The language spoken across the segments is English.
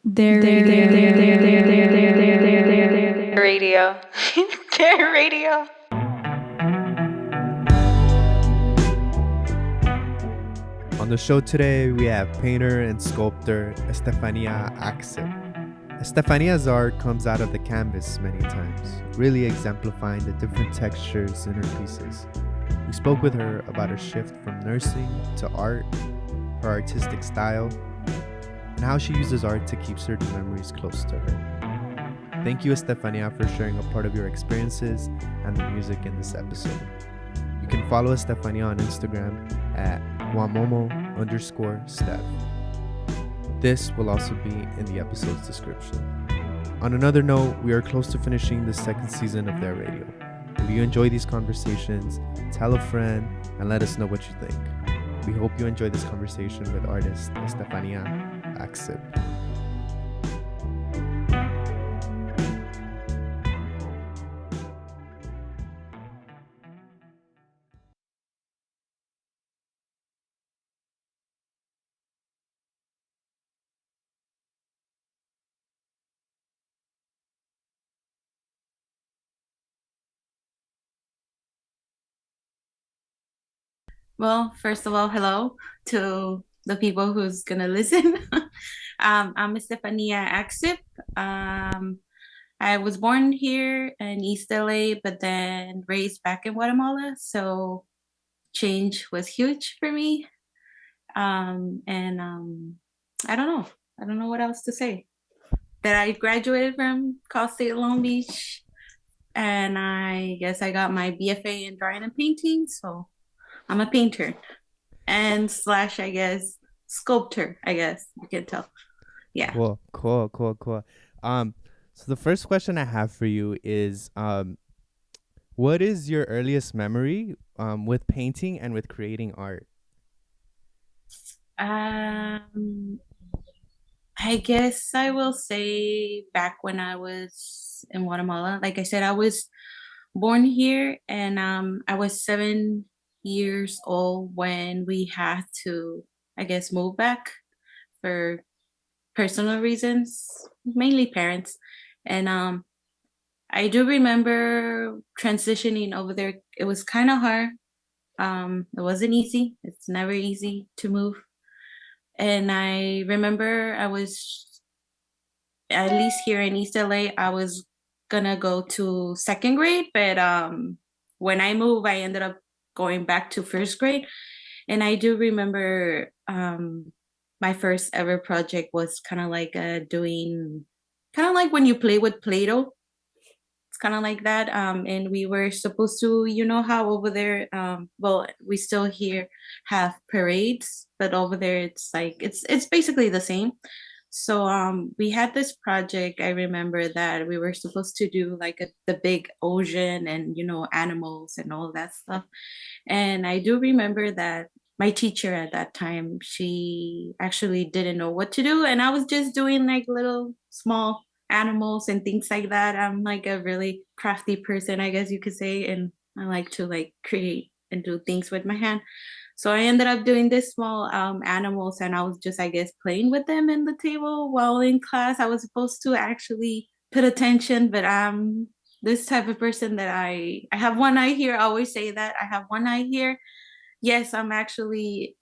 Their Radio. Their radio. On the show today, we have painter and sculptor Estefania Ajcip. Estefania's art comes out of the canvas many times, really exemplifying the different textures in her pieces. We spoke with her about her shift from nursing to art, her artistic style, and how she uses art to keep certain memories close to her. Thank you, Estefania, for sharing a part of your experiences and the music in this episode. You can follow Estefania on Instagram at guamomo_Steph. This will also be in the episode's description. On another note, we are close to finishing the second season of Their Radio. If you enjoy these conversations, tell a friend and let us know what you think. We hope you enjoy this conversation with artist Estefania Ajcip. Well, first of all, hello to the people who's gonna listen. I'm Estefania Ajcip. I was born here in East LA, but then raised back in Guatemala. So change was huge for me. And I don't know. I don't know what else to say. That I graduated from Cal State Long Beach, and I guess I got my BFA in drawing and painting. So I'm a painter and slash, I guess, sculptor, I guess you can tell. Yeah. Cool. So the first question I have for you is, what is your earliest memory with painting and with creating art? Um, I guess I will say back when I was in Guatemala. Like I said, I was born here, and I was 7 years old when we had to, I guess, move back for personal reasons, mainly parents. And I do remember transitioning over there. It was kind of hard. It wasn't easy. It's never easy to move. And I remember I was, at least here in East LA, I was gonna go to second grade, but when I moved, I ended up going back to first grade. And I do remember my first ever project was kind of like doing, kind of like when you play with Play-Doh. It's kind of like that. And we were supposed to, you know how over there, well, we still here have parades, but over there it's like it's basically the same. So we had this project. I remember that we were supposed to do like the big ocean and animals and all that stuff. And I do remember that my teacher at that time, she actually didn't know what to do. And I was just doing like little small animals and things like that. I'm like a really crafty person, I guess you could say. And I like to like create and do things with my hand. So I ended up doing this small animals, and I was just, I guess, playing with them in the table while in class. I was supposed to actually put attention, but I'm this type of person that I have one eye here. I always say that I have one eye here. Yes, I'm actually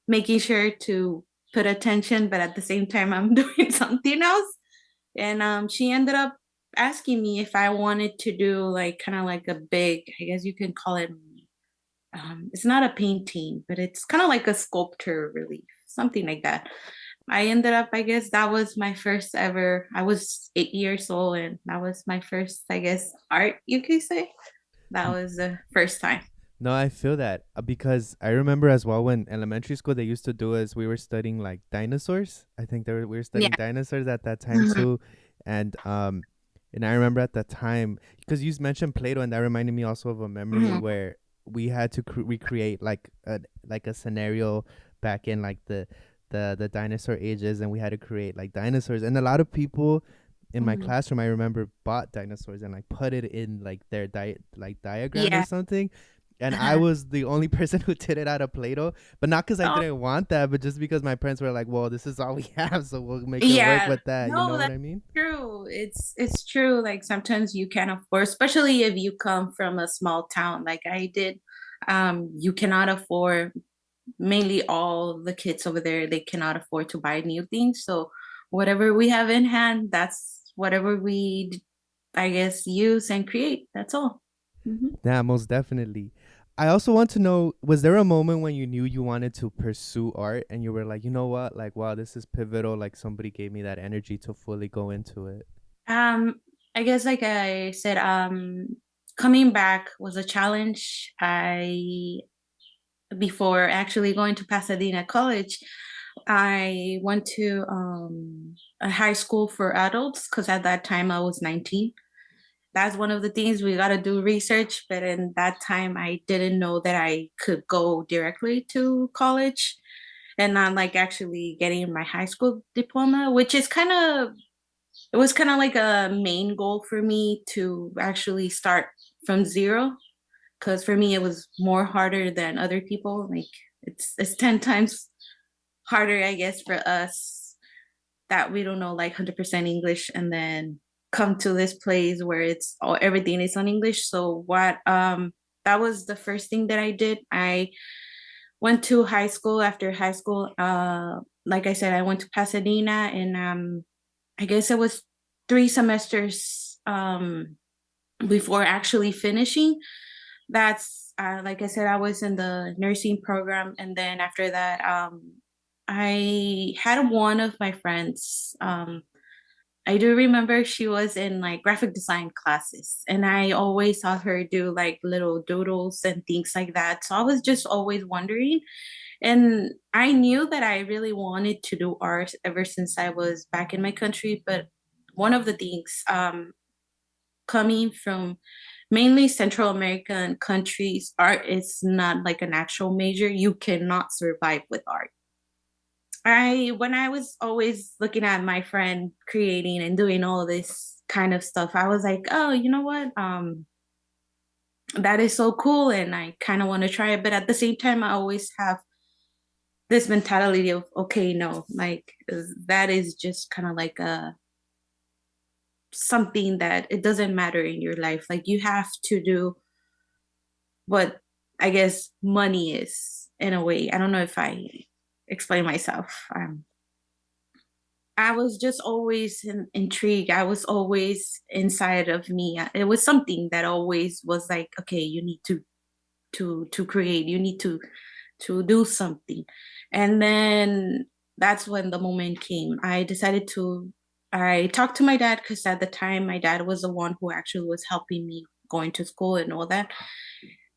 making sure to put attention, but at the same time I'm doing something else. And she ended up asking me if I wanted to do like kind of like a big, I guess you can call it, it's not a painting, but it's kind of like a sculpture relief, something like that. I ended up, I guess that was my first ever, I was 8 years old, and that was my first, I guess, art, you could say. That N- was the first time. No, I feel that because I remember as well when elementary school they used to do is we were studying like dinosaurs. I think we were studying Yeah. dinosaurs at that time Mhm. too, and and I remember at that time because you mentioned Play-Doh, and that reminded me also of a memory Mhm. where we had to recreate like a scenario back in like the dinosaur ages, and we had to create like dinosaurs, and a lot of people in my Mhm. classroom I remember bought dinosaurs and like put it in like their like diagram or Yeah. something, And I was the only person who did it out of Play-Doh, but not because I Oh, didn't want that, but just because my parents were like, "Well, this is all we have, so we'll make it work yeah. with that." You No, know what that's I mean? true. It's true. Like sometimes you can't afford, especially if you come from a small town like I did. You cannot afford, mainly all the kids over there, they cannot afford to buy new things. So whatever we have in hand, that's whatever we, I guess, use and create. That's all. Mhm. Yeah, most definitely. I also want to know, was there a moment when you knew you wanted to pursue art and you were like, you know what, like, wow, this is pivotal. Like somebody gave me that energy to fully go into it. Um, I guess like I said, coming back was a challenge. I Before actually going to Pasadena College, I went to a high school for adults because at that time I was 19. That's one of the things we got to do research. But in that time, I didn't know that I could go directly to college and not like actually getting my high school diploma, which is kind of, it was kind of like a main goal for me to actually start from zero. Because for me, it was more harder than other people. Like it's 10 times harder, I guess, for us that we don't know like 100% English and then come to this place where it's all everything is on English. So what that was the first thing that I did. I went to high school. After high school, like I said, I went to Pasadena and I guess it was 3 semesters before actually finishing. That's like I said, I was in the nursing program, and then after that, I had one of my friends. I do remember she was in like graphic design classes, and I always saw her do like little doodles and things like that. So I was just always wondering, and I knew that I really wanted to do art ever since I was back in my country. But one of the things, coming from mainly Central American countries, art is not like an actual major. You cannot survive with art. When I was always looking at my friend creating and doing all this kind of stuff, I was like, oh, you know what? That is so cool, and I kind of want to try it. But at the same time, I always have this mentality of, okay, no, like that is just kind of like a something that it doesn't matter in your life. Like you have to do what I guess money is in a way. I don't know if I explain myself. I was just always intrigued. I was always inside of me. It was something that always was like, okay, you need to create. You need to do something, and then that's when the moment came. I decided to. I talked to my dad because at the time my dad was the one who actually was helping me going to school and all that.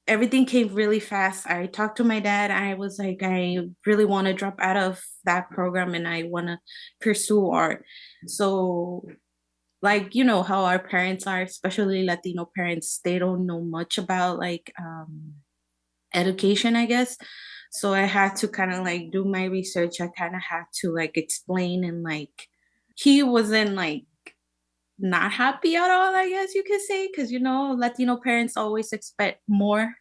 Everything came really fast. I talked to my dad. I was like, I really want to drop out of that program and I want to pursue art. So, like, you know how our parents are, especially Latino parents, they don't know much about like education, I guess. So I had to kind of like do my research. I kind of had to like explain and like he wasn't like not happy at all, I guess you could say, because you know Latino parents always expect more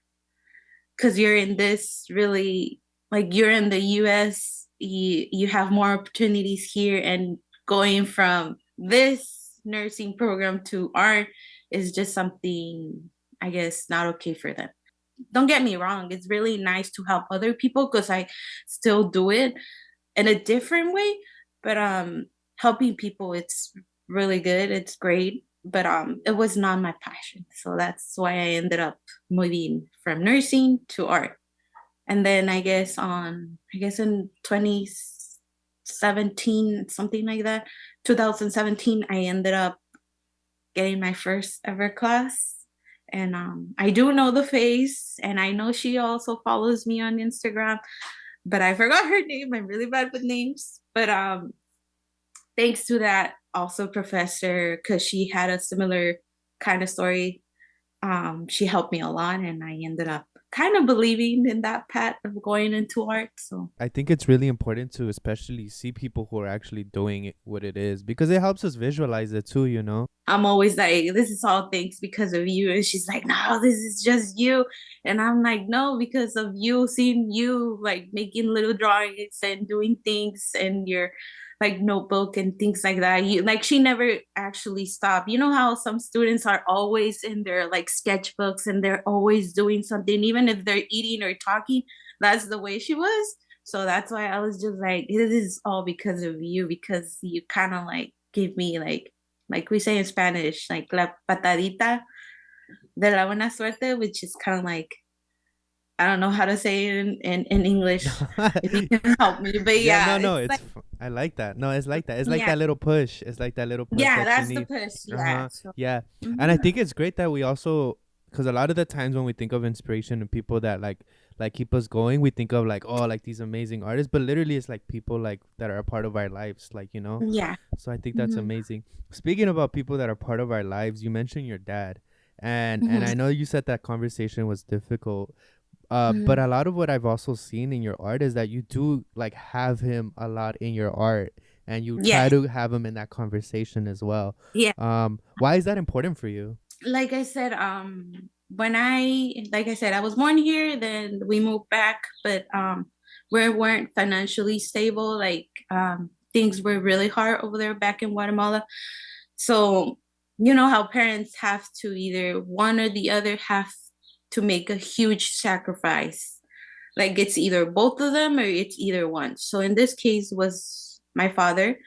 because you're in this really like you're in the US, you have more opportunities here, and going from this nursing program to art is just something I guess not okay for them. Don't get me wrong, it's really nice to help other people because I still do it in a different way, but helping people it's really good, it's great, but it was not my passion, so that's why I ended up moving from nursing to art. And then I guess in 2017, something like that, 2017, I ended up getting my first ever class. And I do know the face, and I know she also follows me on Instagram, but I forgot her name. I'm really bad with names. But thanks to that also professor, because she had a similar kind of story, she helped me a lot, and I ended up kind of believing in that path of going into art. So I think it's really important to especially see people who are actually doing it, what it is, because it helps us visualize it too, you know? I'm always like, this is all thanks because of you. And she's like, no, this is just you. And I'm like, no, because of you, seeing you like making little drawings and doing things and your like notebook and things like that. You like she never actually stopped. You know how some students are always in their like sketchbooks and they're always doing something, even if they're eating or talking. That's the way she was. So that's why I was just like, this is all because of you, because you kind of like give me like we say in Spanish, like la patadita de la buena suerte, which is kind of like I don't know how to say it in English. If you can help me, but Yeah, yeah, no, it's it's like I like that. No, it's like that. It's like yeah, that little push. It's like that little push yeah, that you that's the need. push. Yeah, Uh-huh. so Yeah. And I mhm. think it's great that we also, because a lot of the times when we think of inspiration and people that like keep us going, we think of like, oh, like these amazing artists, but literally it's like people like that are a part of our lives, like, you know. Yeah, So I think that's hmm amazing. Speaking about people that are part of our lives, you mentioned your dad. And hmm I know you said that conversation was difficult. But hmm a lot of what I've also seen in your art is that you do like have him a lot in your art, and you yeah, try to have him in that conversation as well. yeah. Why is that important for you? Like I said, when like I said, I was born here, then we moved back, but we weren't financially stable. Like things were really hard over there back in Guatemala. So you know how parents have to either one or the other have to make a huge sacrifice. Like it's either both of them or it's either one. So in this case was my father.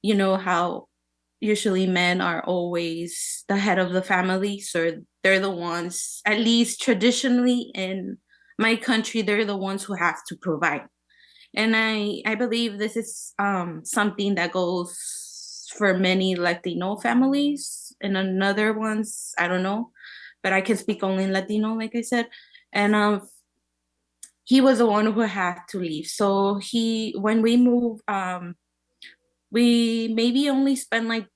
You know how usually men are always the head of the family, so they're the ones, at least traditionally in my country, they're the ones who have to provide. And I believe this is something that goes for many Latino families, and another ones I don't know, but I can speak only in Latino, like I said. And he was the one who had to leave. So he when we moved, we maybe only spent like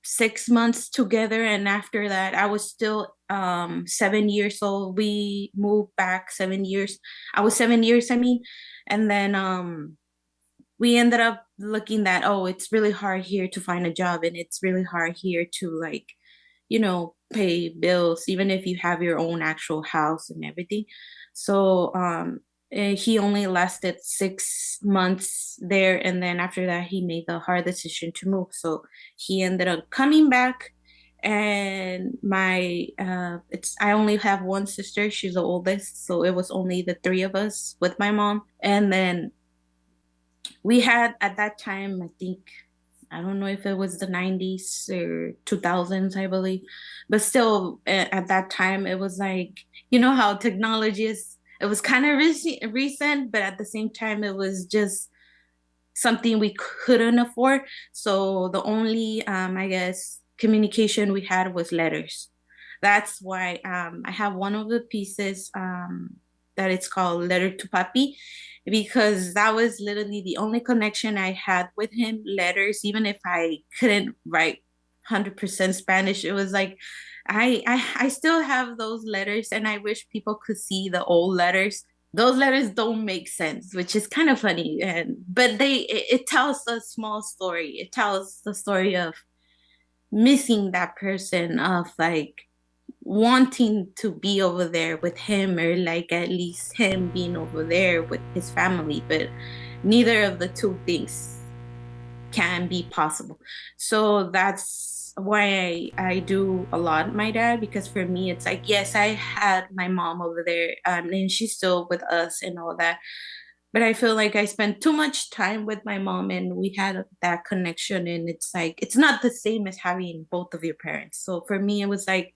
6 months together, and after that I was still 7 years old. We moved back 7 years. I was 7 years, I mean. And then we ended up looking that, oh, it's really hard here to find a job, and it's really hard here to like, pay bills, even if you have your own actual house and everything. So he only lasted 6 months there, and then after that he made the hard decision to move. So he ended up coming back. And my it's I only have one sister, she's the oldest, so it was only the three of us with my mom. And then we had at that time, I think, I don't know if it was the 90s or 2000s, I believe, but still at that time it was like, you know how technology is, it was kind of recent, but at the same time it was just something we couldn't afford. So the only I guess communication we had was letters. That's why I have one of the pieces that it's called Letter to Papi, because that was literally the only connection I had with him. Letters, even if I couldn't write 100% Spanish, it was like I still have those letters, and I wish people could see the old letters. Those letters don't make sense, which is kind of funny, and but it tells a small story. It tells the story of missing that person, of like wanting to be over there with him, or like at least him being over there with his family, but neither of the two things can be possible. So that's why I do a lot my dad, because for me it's like, yes, I had my mom over there, and she's still with us and all that, but I feel like I spent too much time with my mom, and we had that connection, and it's like it's not the same as having both of your parents. So for me it was like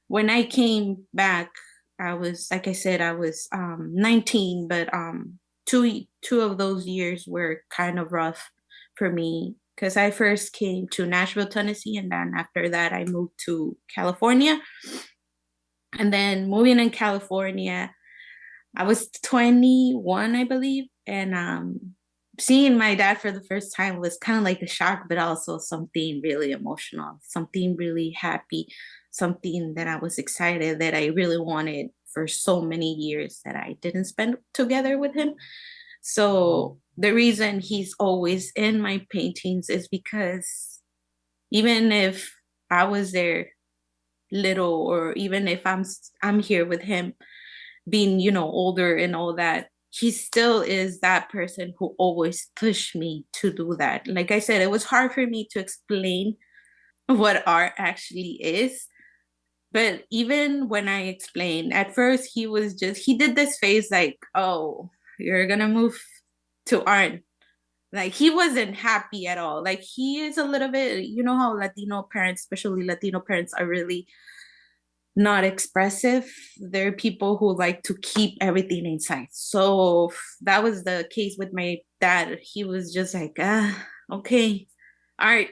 when I came back, I was, like I said, I was 19, but two of those years were kind of rough for me, because I first came to Nashville, Tennessee, and then after that I moved to California. And then moving in California, I was 21, I believe, and seeing my dad for the first time was kind of like a shock, but also something really emotional, something really happy, something that I was excited, that I really wanted for so many years that I didn't spend together with him. So the reason he's always in my paintings is because even if I was there little, or even if I'm here with him being, older and all that, he still is that person who always pushed me to do that. Like I said, it was hard for me to explain what art actually is. But even when I explained, at first he did this face like, oh, you're gonna move to art. Like he wasn't happy at all. Like he is a little bit, you know how Latino parents, especially Latino parents, are really not expressive. They're people who like to keep everything inside. So that was the case with my dad. He was just like, okay, all right.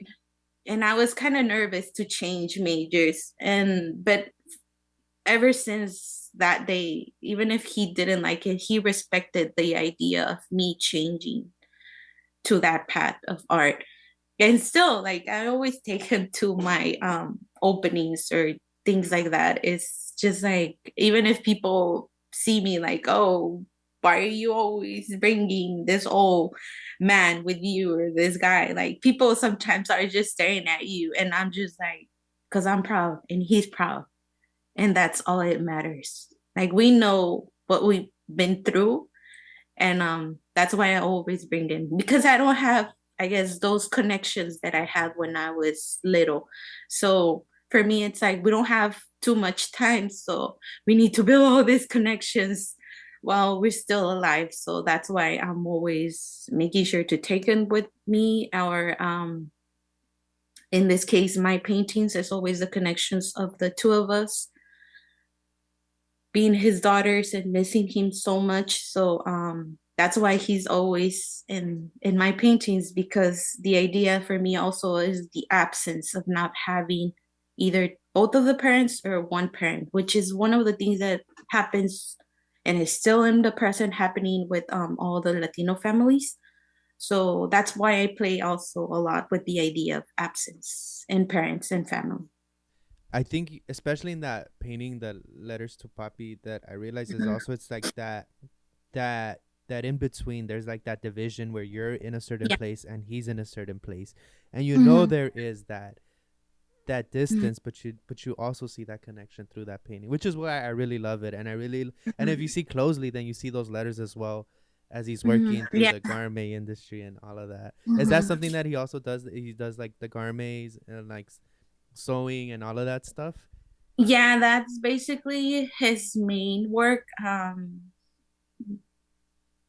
And I was kind of nervous to change majors. But ever since that day, even if he didn't like it, he respected the idea of me changing to that path of art. And still, like, I always take him to my openings or things like that. It's just like, even if people see me like, oh, why are you always bringing this old man with you, or this guy? Like, people sometimes are just staring at you, and I'm just like, because I'm proud and he's proud, and that's all it matters. Like, we know what we've been through, and that's why I always bring in, because I don't have, I guess, those connections that I had when I was little. So for me, it's like we don't have too much time, so we need to build all these connections while we're still alive. So that's why I'm always making sure to take in with me our in this case, my paintings. There's always the connections of the two of us being his daughters and missing him so much. So that's why he's always in my paintings, because the idea for me also is the absence of not having either both of the parents or one parent, which is one of the things that happens and is still in the present happening with all the Latino families. So that's why I play also a lot with the idea of absence in parents and family. I think especially in that painting, the letters to Papi, that I realize is Mhm. also it's like that that in between there's like that division where you're in a certain Yeah. place and he's in a certain place, and Hmm. there is that Hmm. distance, but you also see that connection through that painting, which is why I really love it. And I really, and if you see closely, then you see those letters as well, as he's Hmm. working through Yeah. the garment industry and all of that. Is that Hmm. something that he also does? He does like the garments and like sewing and all of that stuff. Yeah, that's basically his main work.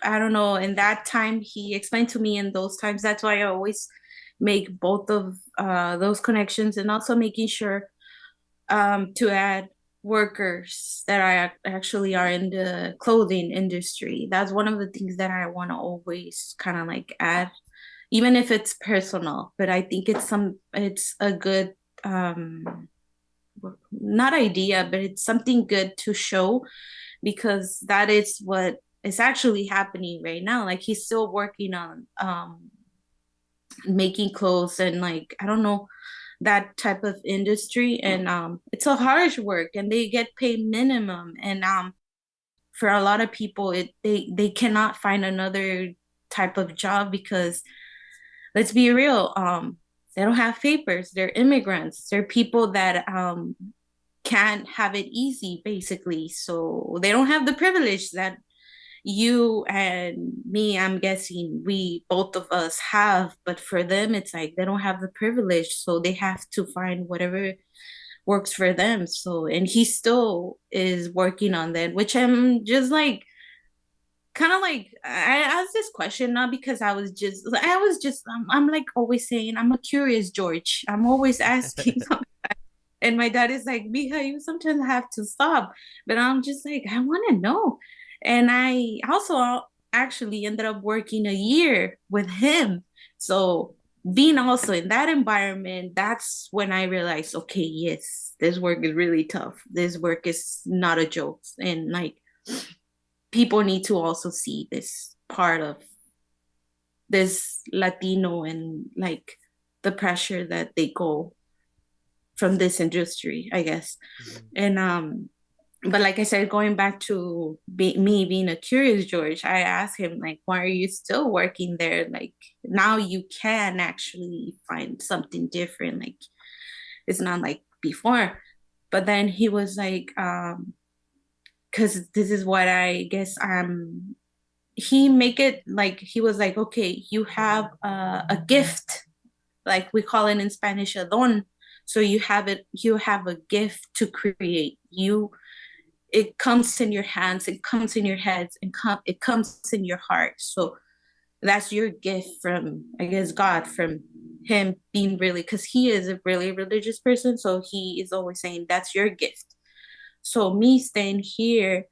I don't know. In that time, he explained to me in those times. That's why I always make both of those connections, and also making sure to add workers that actually are in the clothing industry. That's one of the things that I want to always kind of like add, even if it's personal. But I think it's a good not idea, but it's something good to show, because that is what is actually happening right now. Like he's still working on making clothes, and like, I don't know, that type of industry, and it's a harsh work, and they get paid minimum, and for a lot of people, they cannot find another type of job, because let's be real, they don't have papers, they're immigrants, they're people that can't have it easy, basically. So they don't have the privilege that you and me, I'm guessing, we both of us have. But for them, it's like they don't have the privilege. So they have to find whatever works for them. So, and he still is working on that, which I'm just like, kind of like, I asked this question not because I'm like always saying, I'm a curious George. I'm always asking. And my dad is like, Mija, you sometimes have to stop. But I'm just like, I want to know. And I also actually ended up working a year with him. So being also in that environment, that's when I realized, okay, yes, this work is really tough. This work is not a joke. And like, people need to also see this part of this Latino, and like the pressure that they go from this industry, I guess. Mhm. And But like I said, going back to me being a curious George, I asked him like, why are you still working there? Like now you can actually find something different. Like it's not like before. But then he was like, because this is what I guess he make it like he was like, okay, you have a gift, like we call it in Spanish a don. So you have a gift to create. It comes in your hands, it comes in your heads, and it comes in your heart. So that's your gift from, I guess, God, from him being really, because he is a really religious person. So he is always saying, that's your gift. So me staying here,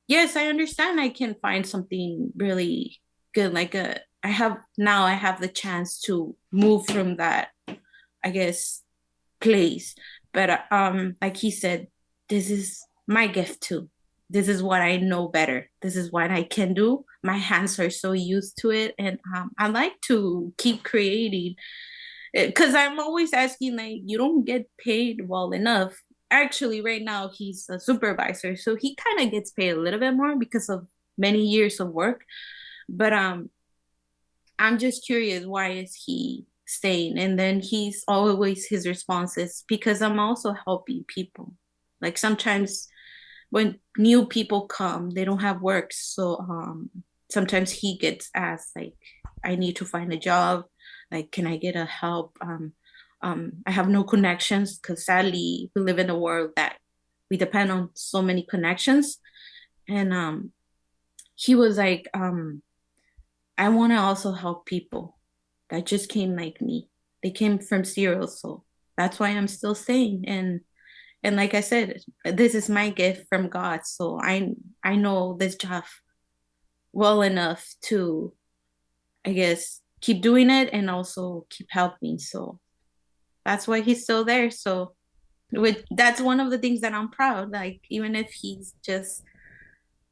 yes, I understand I can find something really good. I have the chance to move from that, I guess, place. But like he said, this is my gift too. This is what I know better. This is what I can do. My hands are so used to it, and I like to keep creating. Because I'm always asking, like, you don't get paid well enough. Actually, right now he's a supervisor, so he kind of gets paid a little bit more because of many years of work. But I'm just curious, why is he staying? And then he's always his responses, because I'm also helping people. Like sometimes when new people come, they don't have work. So sometimes he gets asked, like, I need to find a job. Like, can I get a help? I have no connections because sadly we live in a world that we depend on so many connections. And he was like, I want to also help people that just came like me. They came from zero, so that's why I'm still staying. And like I said, this is my gift from God, so I know this job well enough to, I guess, keep doing it and also keep helping. So that's why he's still there. So that's one of the things that I'm proud. Like even if he's just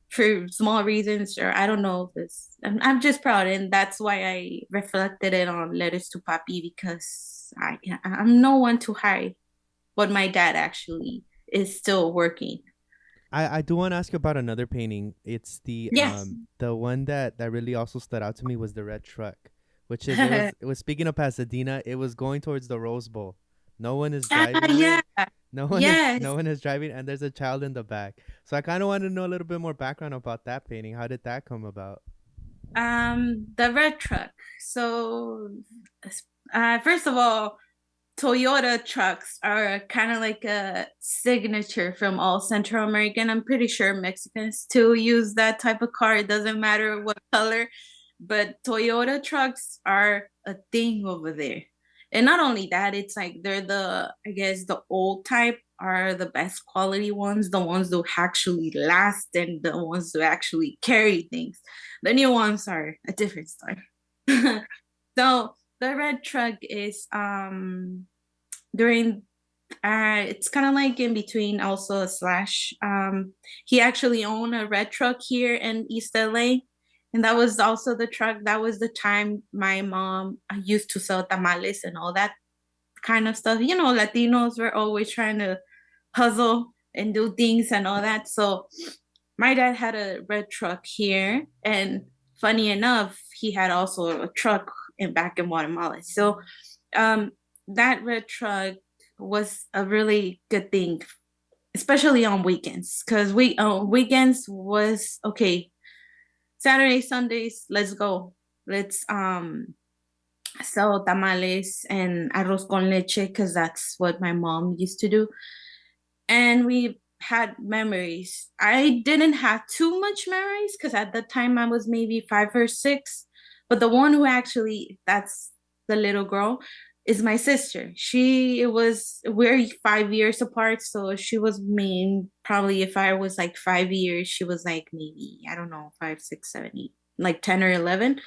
for small reasons, or I don't know if it's, I'm just proud, and that's why I reflected it on Letters to Papi, because I'm no one to hide, but my dad actually is still working. I do want to ask you about another painting. It's Yes. the one that really also stood out to me was the red truck, which is it was speaking of Pasadena, it was going towards the Rose Bowl. No one is driving Yeah. it. No Yes. one is driving, and there's a child in the back. So I kind of want to know a little bit more background about that painting. How did that come about? The red truck. So, first of all, Toyota trucks are kind of like a signature from all Central American. I'm pretty sure Mexicans too use that type of car. It doesn't matter what color, but Toyota trucks are a thing over there. And not only that, it's like they're I guess the old type are the best quality ones, the ones that actually last and the ones that actually carry things. The new ones are a different story. So the red truck is during it's kind of like in between, also a slash. He actually owned a red truck here in East LA, and that was also the truck, that was the time my mom used to sell tamales and all that kind of stuff. Latinos were always trying to hustle and do things and all that. So my dad had a red truck here, and funny enough, he had also a truck back in Guatemala. So um, that red truck was a really good thing, especially on weekends, because weekends was okay. Saturday, Sundays, let's go. Let's sell tamales and arroz con leche, because that's what my mom used to do. And we had memories. I didn't have too much memories because at the time I was maybe 5 or 6. But the one who actually, that's the little girl, is my sister. We're 5 years apart. So she was mean, probably if I was like 5 years, she was like maybe, I don't know, 5, 6, 7, 8, like 10 or 11.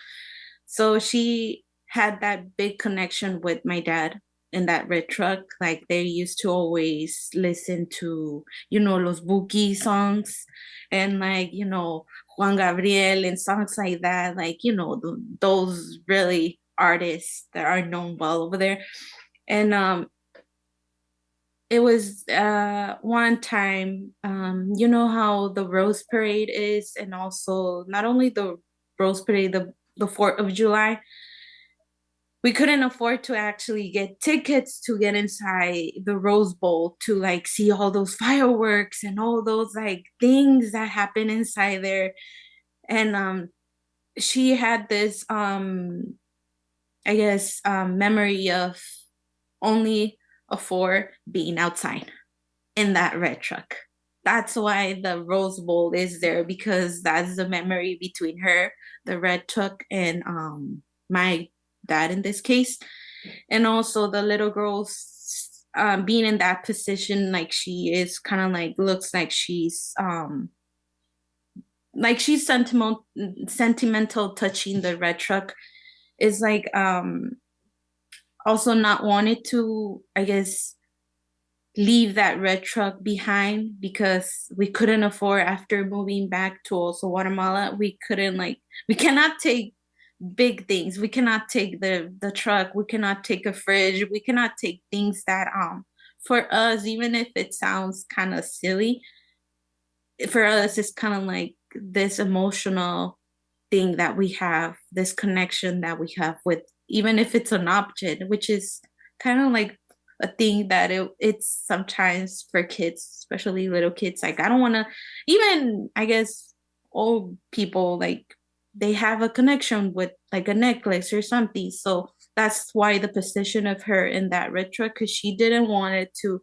So she had that big connection with my dad in that red truck. Like they used to always listen to, los Buki songs, and like, Juan Gabriel and songs like that. Like, those really artists that are known well over there. And it was one time, you know how the Rose Parade is, and also not only the Rose Parade, the 4th of July. We couldn't afford to actually get tickets to get inside the Rose Bowl to like see all those fireworks and all those like things that happen inside there. And she had this I guess memory of only a four being outside in that red truck. That's why the Rose Bowl is there, because that's the memory between her, the red truck, and my dad in this case. And also the little girl's being in that position, like she is kind of looks like she's sentimental touching the red truck, is like also not wanted to, I guess, leave that red truck behind, because we couldn't afford, after moving back to also Guatemala, we couldn't we cannot take big things. We cannot take the truck, we cannot take a fridge, we cannot take things that for us, even if it sounds kind of silly, for us it's kind of like this emotional thing that we have, this connection that we have with, even if it's an object, which is kind of like a thing that it's sometimes for kids, especially little kids. Like I don't want to, even I guess old people, like they have a connection with like a necklace or something. So that's why the position of her in that retro, because she didn't want it to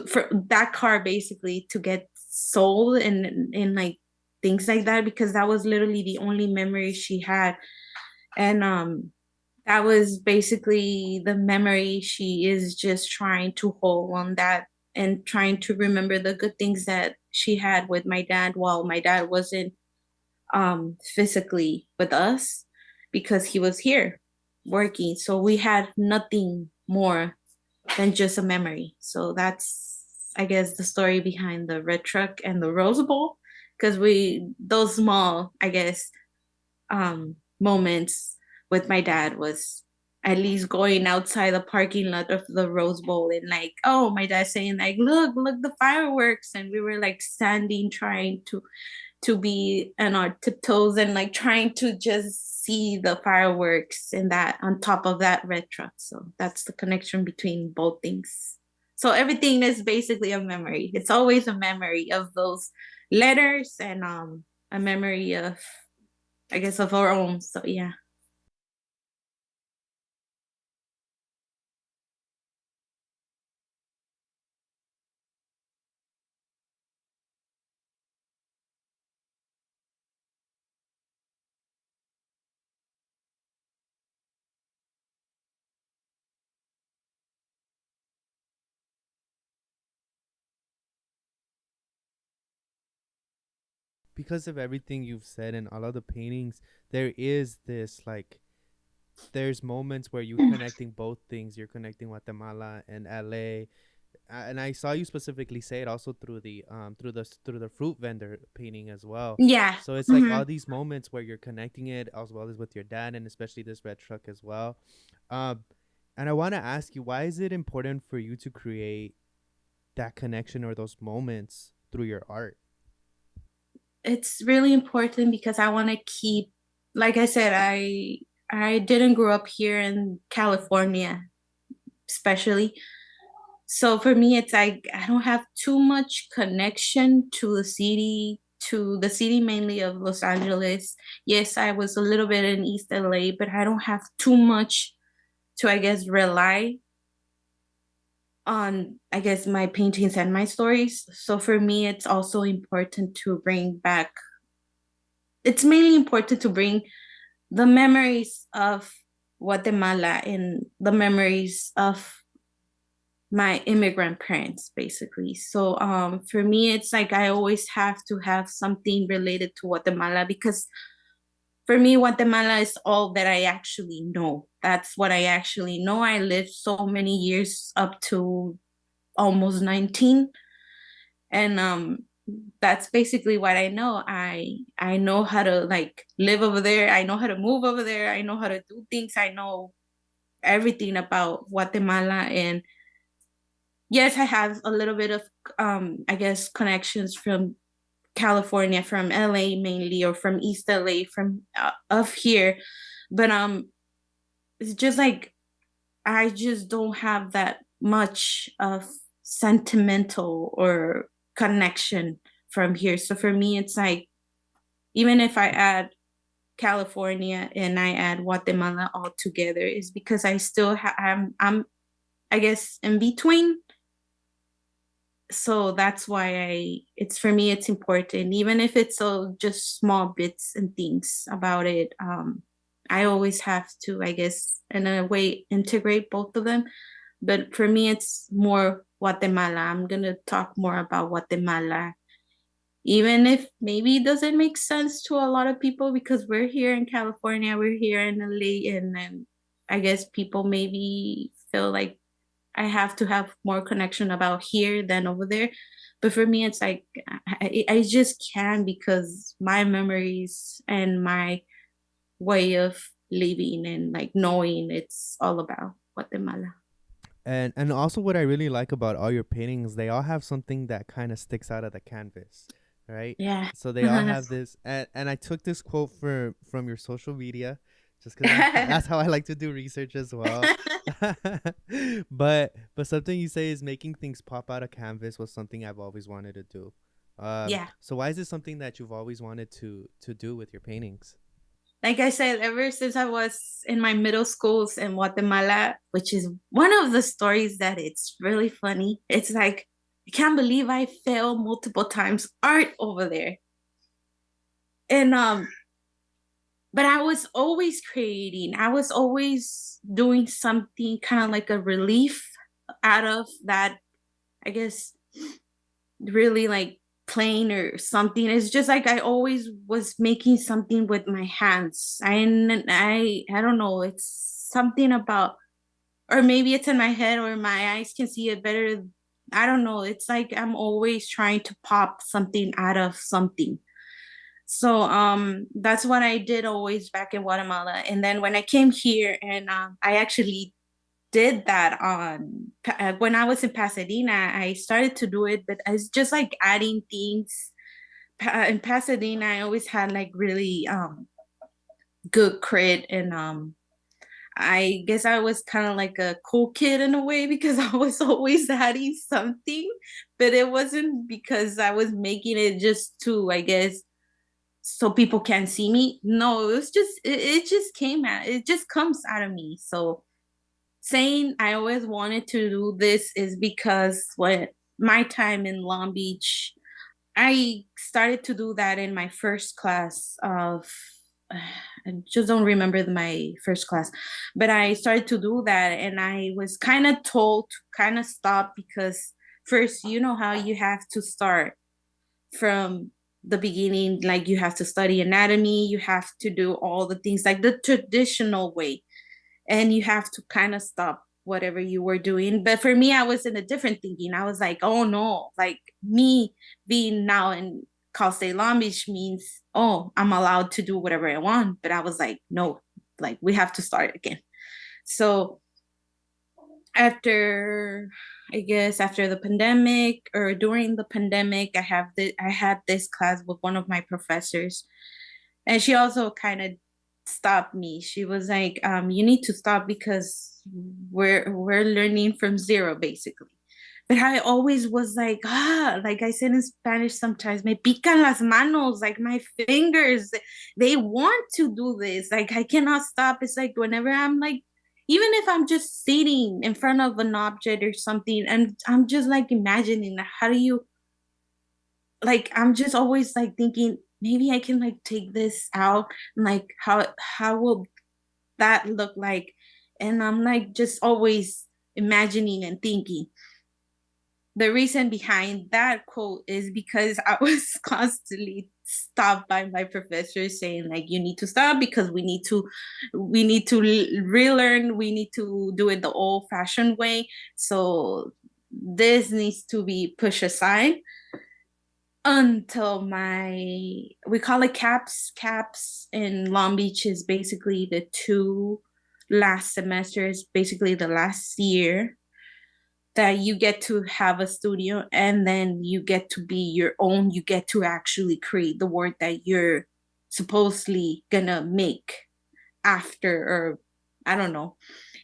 for that car basically to get sold and like things like that, because that was literally the only memory she had. And that was basically the memory she is just trying to hold on that, and trying to remember the good things that she had with my dad while my dad wasn't physically with us, because he was here working, so we had nothing more than just a memory. So that's, I guess, the story behind the red truck and the Rose Bowl, because we, those small, I guess, moments with my dad was at least going outside the parking lot of the Rose Bowl, and like, oh, my dad saying like, look the fireworks, and we were like standing trying to be on our tiptoes and like trying to just see the fireworks and that on top of that red truck. So that's the connection between both things. So everything is basically a memory. It's always a memory of those letters, and a memory of, I guess, of our own. So yeah. Because of everything you've said and all of the paintings, there is this like there's moments where you're connecting both things. You're connecting Guatemala and LA. And I saw you specifically say it also through the fruit vendor painting as well. Yeah. So it's like Hmm. all these moments where you're connecting it as well as with your dad, and especially this red truck as well. Um, and I want to ask you, why is it important for you to create that connection or those moments through your art? It's really important because I want to keep, like I said, I didn't grow up here in California, especially. So for me, it's like I don't have too much connection to the city mainly of Los Angeles. Yes, I was a little bit in East LA, but I don't have too much to, I guess, rely on, I guess, my paintings and my stories. So for me, it's also important to bring back, it's mainly important to bring the memories of Guatemala and the memories of my immigrant parents, basically. So for me, it's like I always have to have something related to Guatemala, because for me, Guatemala is all that I actually know. That's what I actually know. I lived so many years up to almost 19, and that's basically what I know. I know how to like live over there. I know how to move over there. I know how to do things. I know everything about Guatemala, and yes, I have a little bit of I guess connections from California, from LA mainly, or from East LA, from of here. But it's just like I just don't have that much of sentimental or connection from here. So for me, it's like even if I add California and I add Guatemala all together, is because I still I'm I guess in between. So that's why it's for me it's important, even if it's so just small bits and things about it. I always have to, I guess, in a way integrate both of them. But for me it's more Guatemala. I'm gonna talk more about Guatemala, even if maybe it doesn't make sense to a lot of people because we're here in California, we're here in LA, and then I guess people maybe feel like I have to have more connection about here than over there. But for me, it's like I just can because my memories and my way of living and like knowing it's all about Guatemala. And also what I really like about all your paintings, they all have something that kind of sticks out of the canvas, right? Yeah. So they all have this, and I took this quote from your social media, just because that's how I like to do research as well. But something you say is making things pop out of canvas was something I've always wanted to do. Yeah. So why is this something that you've always wanted to do with your paintings? Like I said, ever since I was in my middle schools in Guatemala, which is one of the stories that it's really funny. It's like, I can't believe I failed multiple times art over there. And but I was always creating. I was always doing something kind of like a relief out of that, I guess, really like playing or something. It's just like I always was making something with my hands. I don't know. It's something about, or maybe it's in my head or my eyes can see it better. I don't know. It's like I'm always trying to pop something out of something. So that's what I did always back in Guatemala. And then when I came here and I actually did that on when I was in Pasadena, I started to do it, but it's just like adding things. In Pasadena, I always had like really good crit, and I guess I was kind of like a cool kid in a way because I was always adding something, but it wasn't because I was making it just to, I guess, so people can see me. No, it was just it just came out. It just comes out of me. So saying I always wanted to do this is because when my time in Long Beach, I started to do that in my first class of I just don't remember my first class, but I started to do that and I was kind of told to kind of stop because first, you know how you have to start from the beginning, like you have to study anatomy, you have to do all the things like the traditional way, and you have to kind of stop whatever you were doing. But for me, I was in a different thinking. I was like, oh no, like me being now in Cal State Long Beach means, oh, I'm allowed to do whatever I want. But I was like, no, like we have to start again. So after, I guess after the pandemic or during the pandemic, I had this class with one of my professors, and she also kind of stopped me. She was like, you need to stop because we're learning from zero basically. But I always was like I said in Spanish sometimes, me pican las manos, like my fingers, they want to do this. Like I cannot stop. It's like whenever I'm like, even if I'm just sitting in front of an object or something, and I'm just like imagining how do you, like I'm just always like thinking maybe I can like take this out and like how will that look like, and I'm like just always imagining and thinking. The reason behind that quote is because I was constantly stopped by my professor saying like you need to stop because we need to relearn, we need to do it the old fashioned way, so this needs to be pushed aside until my, we call it caps in Long Beach is basically the two last semesters, basically the last year. that you get to have a studio and then you get to be your own. You get to actually create the work that you're supposedly gonna make after, or I don't know.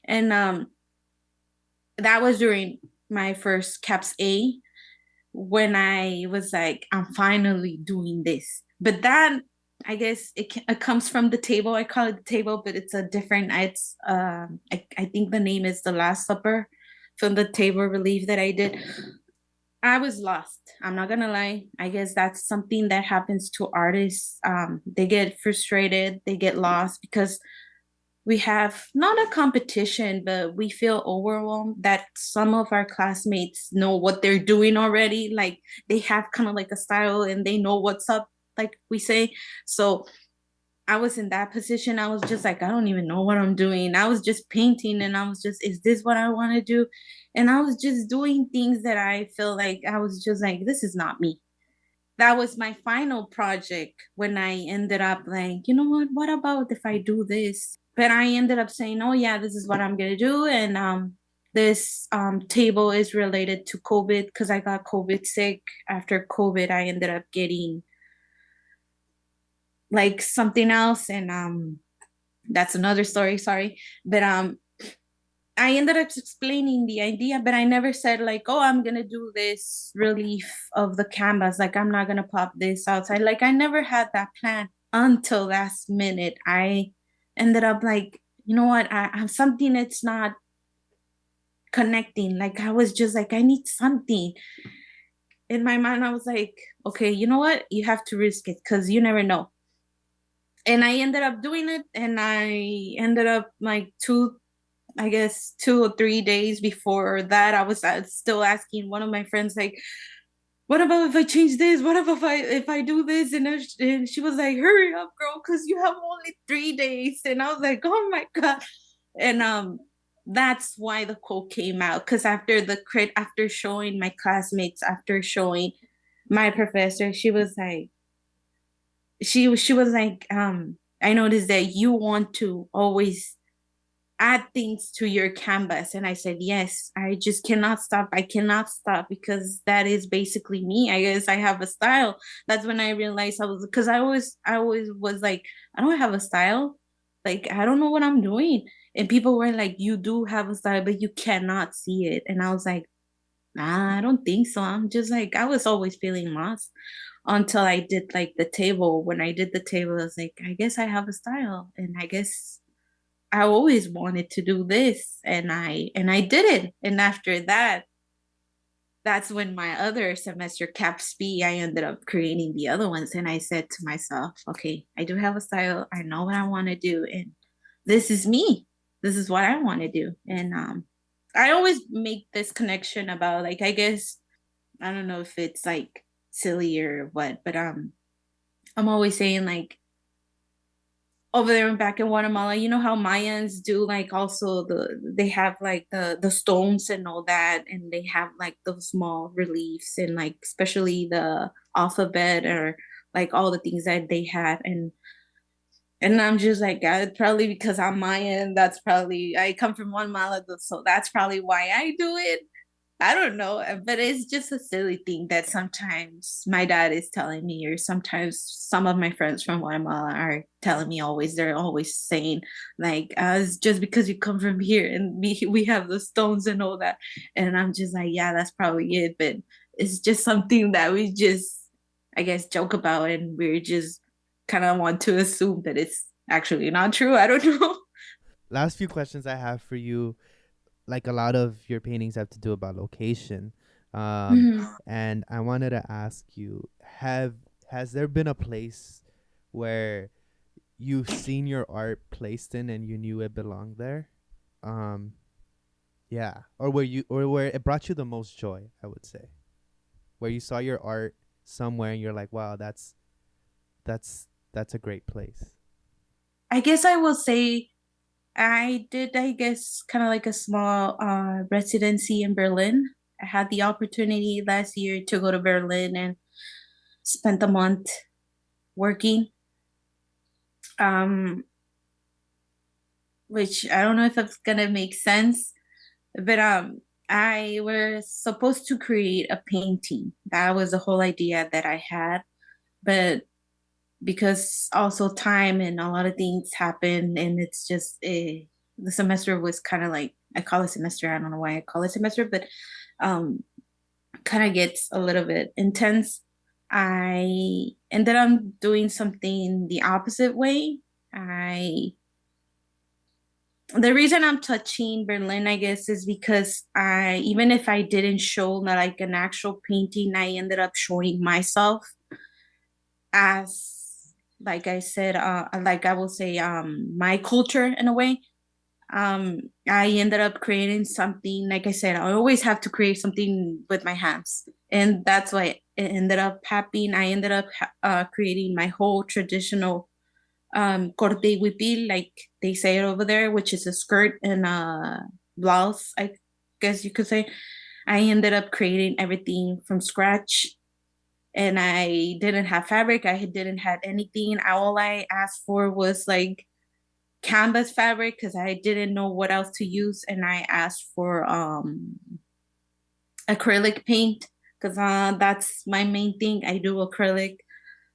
And that was during my first CAPS A, when I was like, I'm finally doing this. But that, I guess it comes from the table. I call it the table, but it's a different. It's I think the name is the Last Supper, from the table relief that I did. I was lost. I'm not gonna lie. I guess that's something that happens to artists. They get frustrated, they get lost because we have not a competition, but we feel overwhelmed that some of our classmates know what they're doing already. Like they have kind of like a style and they know what's up, like we say. So I was in that position. I was just like, I don't even know what I'm doing. I was just painting and I was just, is this what I want to do? And I was just doing things that I feel like I was just like, this is not me. That was my final project when I ended up like, you know what about if I do this? But I ended up saying, oh yeah, this is what I'm gonna do. And this table is related to COVID because I got COVID sick. After COVID, I ended up getting like something else, and that's another story, sorry. But I ended up explaining the idea, but I never said like, oh, I'm gonna do this relief of the canvas. Like I'm not gonna pop this outside. Like I never had that plan until last minute. I ended up like, you know what? I have something that's not connecting. Like I was just like, I need something. In my mind, I was like, okay, you know what? You have to risk it because you never know. And I ended up doing it, and I ended up like I guess 2 or 3 days before that, I was still asking one of my friends, like, "What about if I change this? What about if I do this?" And she was like, "Hurry up, girl, because you have only 3 days." And I was like, "Oh my god!" And that's why the quote came out. Because after the crit, after showing my classmates, after showing my professor, she was like, I noticed that you want to always add things to your canvas. And I said, yes, I just cannot stop. I cannot stop because that is basically me. I guess I have a style. That's when I realized I was, because I always was like, I don't have a style. Like I don't know what I'm doing. And people were like, you do have a style, but you cannot see it. And I was like, nah, I don't think so. I'm just like, I was always feeling lost until I did like the table. When I did the table, I was like, I guess I have a style. And I guess I always wanted to do this, and I did it. And after that, that's when my other semester CAPS B, I ended up creating the other ones. And I said to myself, okay, I do have a style. I know what I want to do. And this is me. This is what I want to do. And I always make this connection about like, I guess, I don't know if it's like silly or what, but I'm always saying like, over there back in Guatemala, you know how Mayans do like also they have like the stones and all that, and they have like those small reliefs and like especially the alphabet or like all the things that they had. And I'm just like, God, probably because I'm Mayan, that's probably I come from Guatemala, so that's probably why I do it. I don't know, but it's just a silly thing that sometimes my dad is telling me, or sometimes some of my friends from Guatemala are telling me always. They're always saying, like, it's just because you come from here and we have the stones and all that. And I'm just like, yeah, that's probably it. But it's just something that we just, I guess, joke about. And we're just kind of want to assume that it's actually not true. I don't know. Last few questions I have for you, like a lot of your paintings have to do about location. Um, Mhm. and I wanted to ask you, has there been a place where you've seen your art placed in and you knew it belonged there? Um, yeah, or where it brought you the most joy, I would say, where you saw your art somewhere and you're like, wow, that's a great place. I guess I will say I did, I guess, kind of like a small residency in Berlin. I had the opportunity last year to go to Berlin and spent a month working, um, which I don't know if it's gonna make sense, but I was supposed to create a painting. That was the whole idea that I had. But because also time and a lot of things happen, and it's just the semester was kind of like, I call it semester. I don't know why I call it semester, but um, kind of gets a little bit intense. I ended up doing something the opposite way. I The reason I'm touching Berlin, I guess, is because I, even if I didn't show like an actual painting, I ended up showing myself as, like I said, like I will say, my culture in a way. I ended up creating something. Like I said, I always have to create something with my hands, and that's why it ended up happening. I ended up creating my whole traditional corte huipil, like they say it over there, which is a skirt and a blouse, I guess you could say. I ended up creating everything from scratch, and I didn't have fabric. I didn't have anything. All I asked for was like canvas fabric because I didn't know what else to use, and I asked for acrylic paint because that's my main thing. I do acrylic.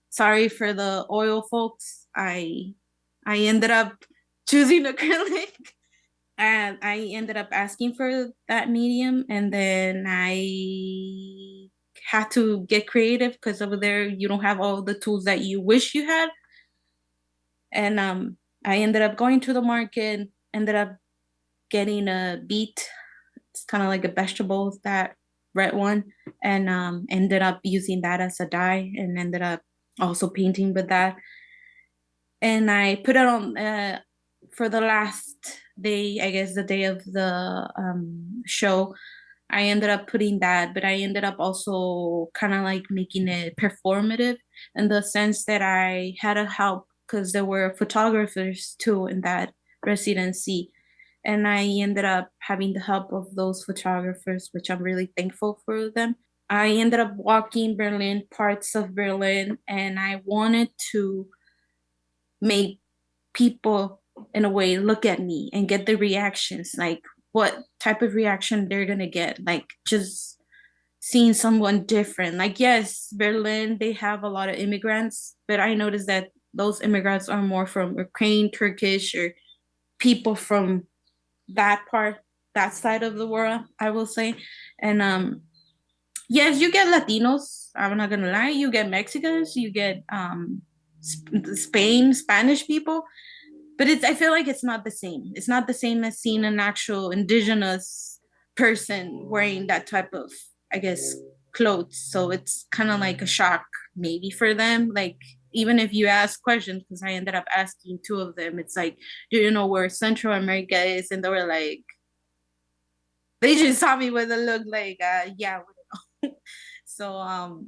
Sorry for the oil folks. I ended up choosing acrylic, and I ended up asking for that medium, and then I had to get creative because over there you don't have all the tools that you wish you had. And I ended up going to the market, ended up getting a beet. It's kind of like a vegetable, that red one, and ended up using that as a dye, and ended up also painting with that. And I put it on for the last day, I guess the day of the show. I ended up putting that, but I ended up also kind of like making it performative in the sense that I had a help because there were photographers too in that residency. And I ended up having the help of those photographers, which I'm really thankful for them. I ended up walking Berlin, parts of Berlin, and I wanted to make people in a way look at me and get the reactions, like what type of reaction they're gonna get, like just seeing someone different. Like, yes, Berlin, they have a lot of immigrants, but I noticed that those immigrants are more from Ukraine, Turkish, or people from that part, that side of the world, I will say. And yes, you get Latinos, I'm not gonna lie, you get Mexicans, you get Spain, Spanish people, but it's, I feel like it's not the same. It's not the same as seeing an actual indigenous person wearing that type of, I guess, clothes. So it's kind of like a shock maybe for them. Like, even if you ask questions, because I ended up asking two of them, it's like, do you know where Central America is? And they were like, they just saw me with a look like, yeah. So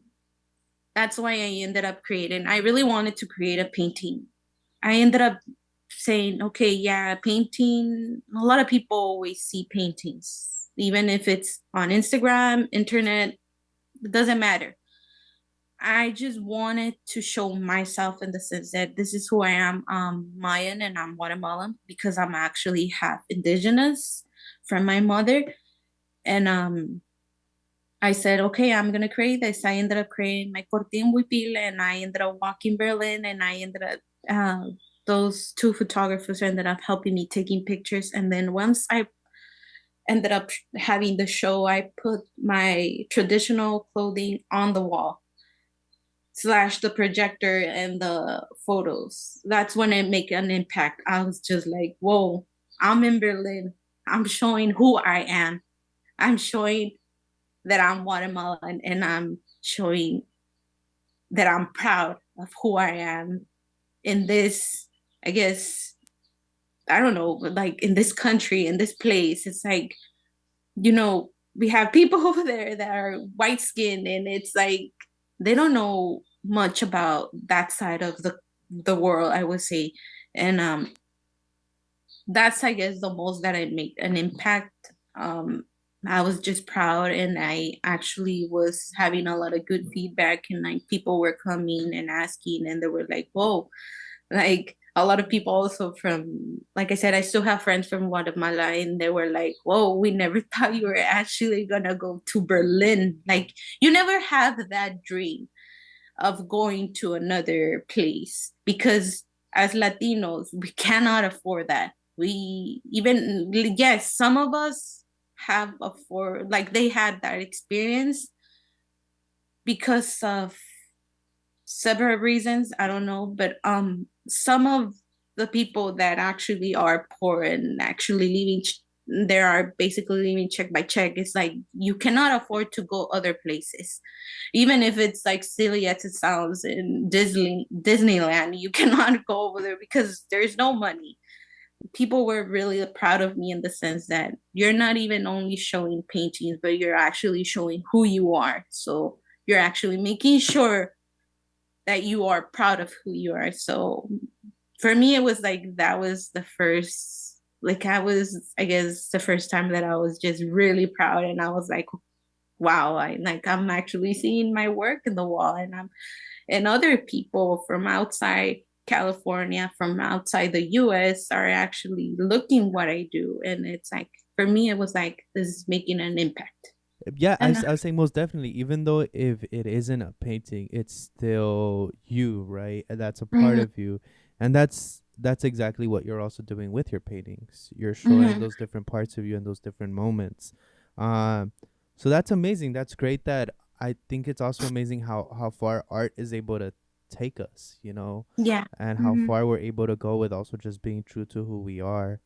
that's why I ended up creating. I really wanted to create a painting. I ended up saying, okay, yeah, painting. A lot of people always see paintings, even if it's on Instagram, internet, it doesn't matter. I just wanted to show myself in the sense that this is who I am. I'm Mayan and I'm Guatemalan because I'm actually half indigenous from my mother. And I said, okay, I'm gonna create this. I ended up creating my cortin huipil, and I ended up walking Berlin, and I ended up those two photographers ended up helping me taking pictures. And then once I ended up having the show, I put my traditional clothing on the wall slash the projector and the photos. That's when it make an impact. I was just like, whoa, I'm in Berlin. I'm showing who I am. I'm showing that I'm Guatemalan, and I'm showing that I'm proud of who I am in this, I guess, I don't know, like in this country, in this place. It's like, we have people over there that are white skinned, and it's like they don't know much about that side of the world, I would say. And that's, I guess, the most that I made an impact. I was just proud, and I actually was having a lot of good feedback, and like people were coming and asking, and they were like, whoa, like a lot of people also from, like I said, I still have friends from Guatemala, and they were like, whoa, we never thought you were actually gonna go to Berlin. Like, you never have that dream of going to another place, because as Latinos, we cannot afford that. We even, yes, some of us have afford, like they had that experience because of several reasons. I don't know, but some of the people that actually are poor and actually living, they are basically living check by check. It's like you cannot afford to go other places, even if it's like silly as it sounds. In Disneyland, you cannot go over there because there's no money. People were really proud of me in the sense that you're not even only showing paintings, but you're actually showing who you are. So you're actually making sure that you are proud of who you are. So for me, it was like that was the first, like I was, I guess, the first time that I was just really proud, and I was like, wow, I'm actually seeing my work in the wall, and other people from outside California, from outside the US are actually looking what I do. And it's like for me, it was like this is making an impact. Yeah, And I say most definitely. Even though if it isn't a painting, it's still you, right? And that's a part mhm, of you, and that's exactly what you're also doing with your paintings. You're showing mhm. those different parts of you in those different moments. Um, so that's amazing. That's great. That I think it's also amazing how far art is able to take us, Yeah. and how Mhm, far we're able to go with also just being true to who we are.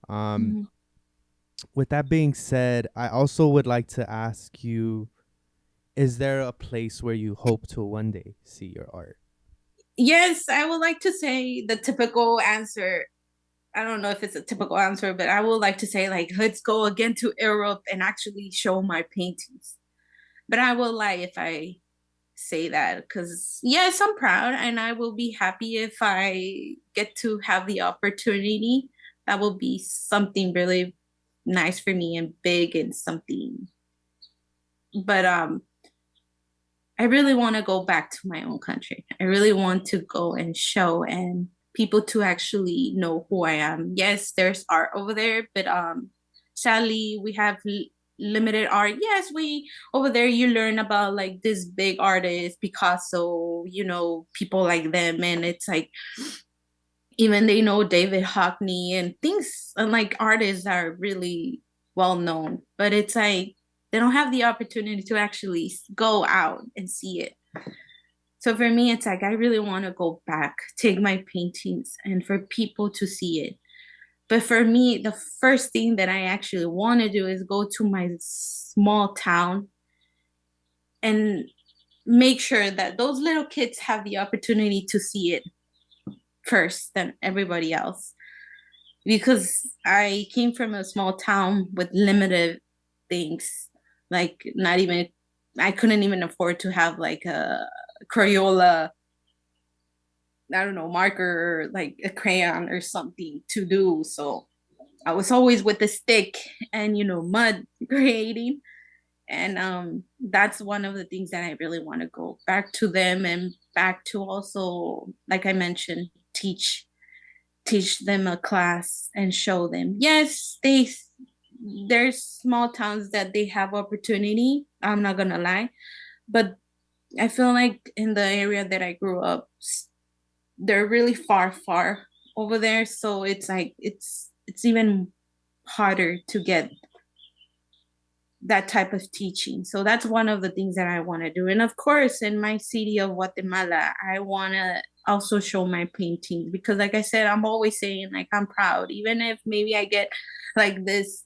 Um, mhm. with that being said, I also would like to ask you, is there a place where you hope to one day see your art? Yes, I would like to say the typical answer. I don't know if it's a typical answer, but I would like to say, like, let's go again to Europe and actually show my paintings. But I will lie if I say that, because yes, I'm proud and I will be happy if I get to have the opportunity. That will be something really nice for me and big and something. But I really want to go back to my own country. I really want to go and show and people to actually know who I am. Yes, there's art over there, but sadly we have limited art. Yes, we over there you learn about like this big artist, Picasso, people like them, and it's like even they know David Hockney and things, and like artists are really well known, but it's like they don't have the opportunity to actually go out and see it. So for me, it's like I really want to go back, take my paintings, and for people to see it. But for me, the first thing that I actually want to do is go to my small town and make sure that those little kids have the opportunity to see it first than everybody else. Because I came from a small town with limited things, like not even, I couldn't even afford to have like a Crayola, I don't know, marker or like a crayon or something to do. So I was always with a stick and mud creating. And that's one of the things that I really want to go back to them, and back to also, like I mentioned, teach them a class and show them. Yes, there's small towns that they have opportunity. I'm not gonna lie, but I feel like in the area that I grew up, they're really far over there. So it's like it's even harder to get that type of teaching. So that's one of the things that I want to do. And of course, in my city of Guatemala, I want to also show my paintings because, like I said, I'm always saying, like, I'm proud, even if maybe I get like this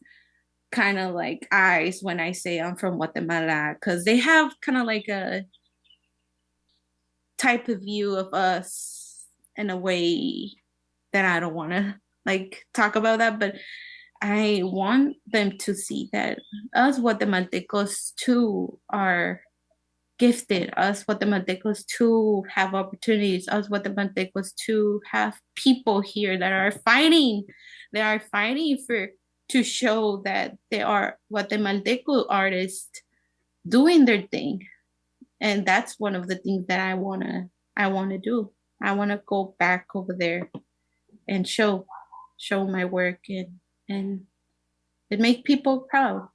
kind of like eyes when I say I'm from Guatemala, because they have kind of like a type of view of us in a way that I don't want to like talk about that. But I want them to see that us Guatemaltecos too are gifted. Us Guatemaltecos too have opportunities. Us Guatemaltecos too have people here that are fighting. They are fighting for to show that they are Guatemalteco artists doing their thing. And that's one of the things that I wanna do. I wanna go back over there and show my work and it make people proud.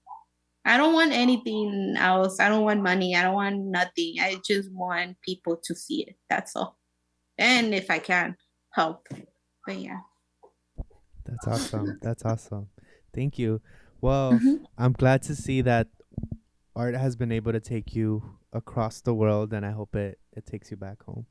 I don't want anything else. I don't want money. I don't want nothing. I just want people to see it. That's all. And if I can help. But yeah. That's awesome. That's awesome. Thank you. Well, Mhm. I'm glad to see that art has been able to take you across the world, and I hope it takes you back home.